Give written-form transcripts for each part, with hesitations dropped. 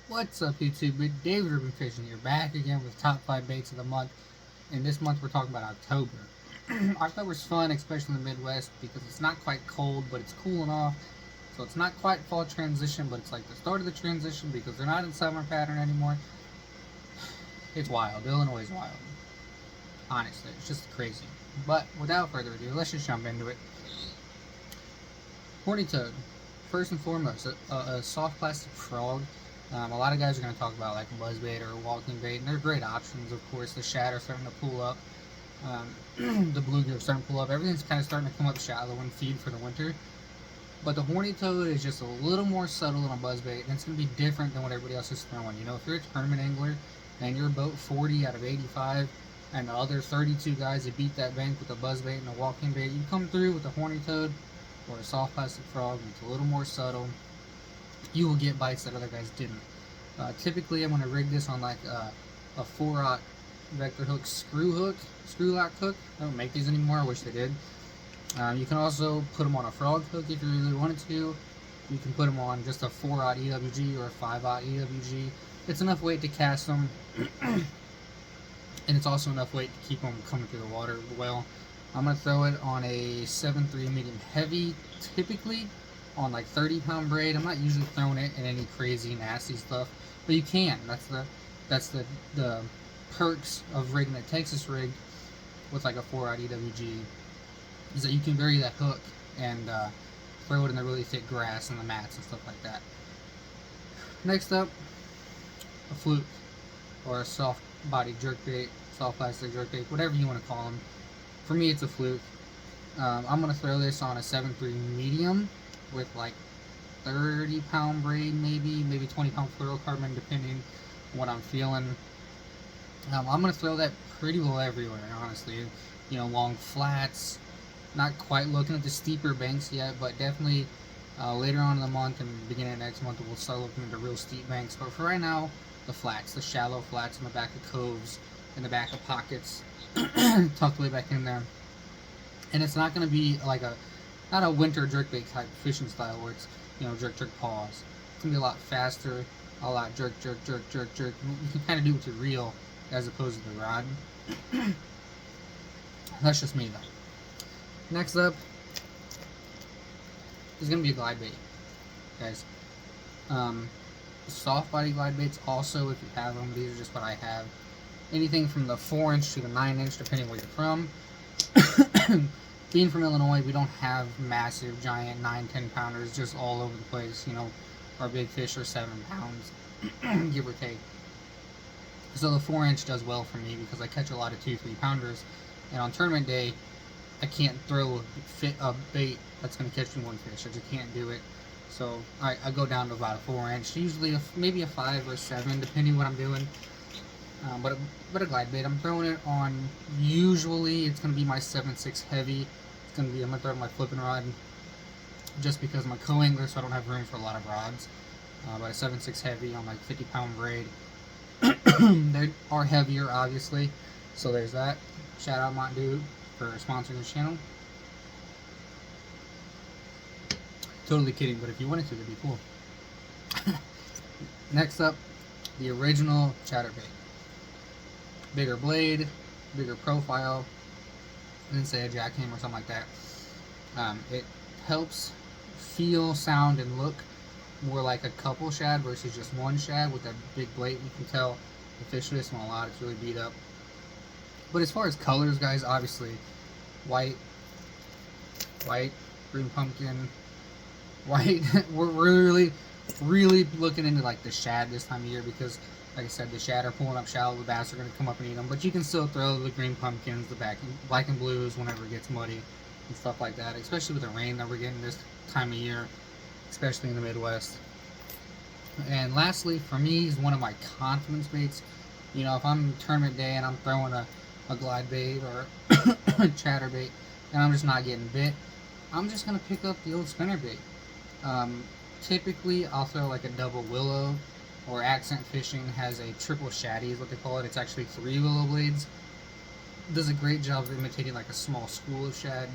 What's up, YouTube? It's David Urban Fishing here, back again with top 5 baits of the month. And this month we're talking about October. October's fun, especially in the Midwest, because it's not quite cold, but it's cooling off. So it's not quite fall transition, but it's like the start of the transition because they're not in summer pattern anymore. It's wild. Illinois is wild. Honestly, it's just crazy. But without further ado, let's just jump into it. Horny toad. First and foremost, a soft plastic frog. A lot of guys are going to talk about like a buzzbait or a walking bait, and they're great options. Of course, the shad are starting to pull up, the bluegill are starting to pull up. Everything's kind of starting to come up shallow and feed for the winter. But the horny toad is just a little more subtle than a buzzbait, and it's going to be different than what everybody else is throwing. You know, if you're a tournament angler and you're about 40 out of 85, and the other 32 guys that beat that bank with a buzzbait and a walking bait, you come through with a horny toad or a soft plastic frog, and it's a little more subtle. You will get bites that other guys didn't. Typically, I'm going to rig this on like a 4-aught vector hook screw lock hook. I don't make these anymore. I wish they did. You can also put them on a frog hook if you really wanted to. You can put them on just a 4-aught EWG or a 5-aught EWG. It's enough weight to cast them, and it's also enough weight to keep them coming through the water well. I'm going to throw it on a 7.3 medium heavy, typically on like 30-pound braid. I'm not usually throwing it in any crazy nasty stuff, but you can. That's the perks of rigging a Texas rig with like a 4-aught EWG, is that you can bury that hook and throw it in the really thick grass and the mats and stuff like that. Next up, a fluke or a soft body jerkbait, soft plastic jerkbait, whatever you want to call them. For me, it's a fluke. I'm going to throw this on a 7.3 medium with like 30-pound braid, maybe 20-pound fluorocarbon, depending on what I'm feeling. I'm going to throw that pretty well everywhere, honestly. You know, long flats, not quite looking at the steeper banks yet, but definitely later on in the month and beginning of next month, we'll start looking at the real steep banks. But for right now, the flats, the shallow flats in the back of coves, in the back of pockets, tucked way back in there. And it's not going to be like not a winter jerkbait type fishing style where it's, you know, jerk, pause. It's going to be a lot faster, a lot jerk. You can kind of do it with your reel as opposed to the rod. That's just me though. Next up is going to be a glide bait, guys. Soft body glide baits also, if you have them, these are just what I have. Anything from the 4-inch to the 9-inch, depending where you're from. Being from Illinois, we don't have massive, giant 9-10 pounders just all over the place. You know, our big fish are 7 pounds, give or take. So the 4-inch does well for me because I catch a lot of 2-3 pounders, and on tournament day, I can't throw a bait that's going to catch me one fish. I just can't do it. So I go down to about a 4-inch, usually maybe a 5 or 7, depending what I'm doing. But a glide bait, I'm throwing it on, usually it's going to be my 7.6 heavy. I'm going to throw it on my flipping rod, just because I'm a co-angler, so I don't have room for a lot of rods. But a 7.6 heavy on like 50-pound braid. They are heavier, obviously, so there's that. Shout out Mountain Dew for sponsoring this channel. Totally kidding, but if you wanted to, that'd be cool. Next up, the original chatterbait. Bigger blade, bigger profile, than say a jackhammer or something like that. It helps feel, sound, and look more like a couple shad versus just one shad with that big blade. You can tell the fish for this one a lot, it's really beat up. But as far as colors, guys, obviously white, green pumpkin, white. We're really looking into like the shad this time of year because, like I said, the shad are pulling up shallow, the bass are going to come up and eat them, but you can still throw the green pumpkins, the black and blues whenever it gets muddy and stuff like that, especially with the rain that we're getting this time of year, especially in the Midwest. And lastly, for me, is one of my confidence baits. You know, if I'm tournament day and I'm throwing a glide bait or a chatter bait and I'm just not getting bit, I'm just going to pick up the old spinner bait. Typically, I'll throw like a double willow, or Accent Fishing has a triple shaddy is what they call it. It's actually 3 willow blades. Does a great job of imitating like a small school of shad,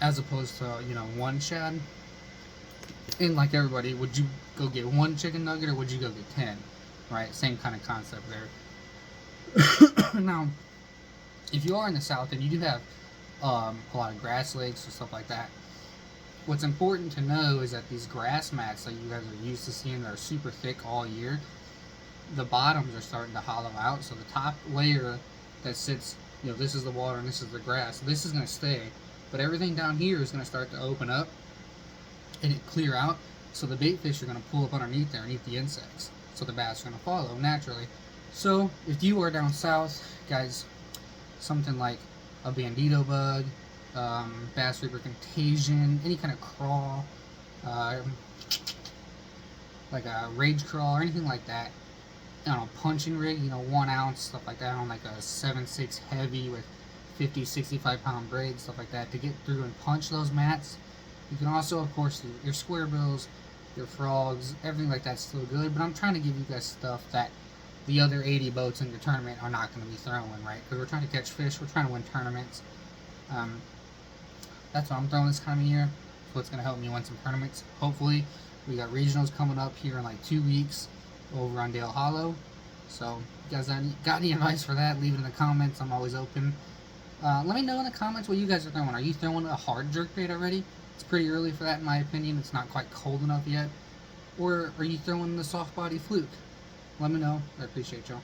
as opposed to, you know, one shad. And like everybody, would you go get one chicken nugget or would you go get 10? Right? Same kind of concept there. Now, if you are in the South and you do have a lot of grass lakes or stuff like that, what's important to know is that these grass mats that you guys are used to seeing that are super thick all year, the bottoms are starting to hollow out. So the top layer that sits, this is the water and this is the grass. This is going to stay, but everything down here is going to start to open up and it clear out. So the bait fish are going to pull up underneath there and eat the insects. So the bass are going to follow naturally. So if you are down south, guys, something like a bandito bug, bass reaper contagion, any kind of crawl, like a rage crawl or anything like that, on a punching rig, 1 ounce, stuff like that, on like a 7.6 heavy with 50, 65 pound braid, stuff like that, to get through and punch those mats. You can also, of course, do your square bills, your frogs, everything like that's still good, but I'm trying to give you guys stuff that the other 80 boats in your tournament are not going to be throwing, right? Because we're trying to catch fish, we're trying to win tournaments. That's why I'm throwing this time of year. It's what's going to help me win some tournaments. Hopefully, we got regionals coming up here in like 2 weeks over on Dale Hollow. So, you guys got any advice for that? Leave it in the comments. I'm always open. Let me know in the comments what you guys are throwing. Are you throwing a hard jerkbait already? It's pretty early for that in my opinion. It's not quite cold enough yet. Or are you throwing the soft body fluke? Let me know. I appreciate y'all.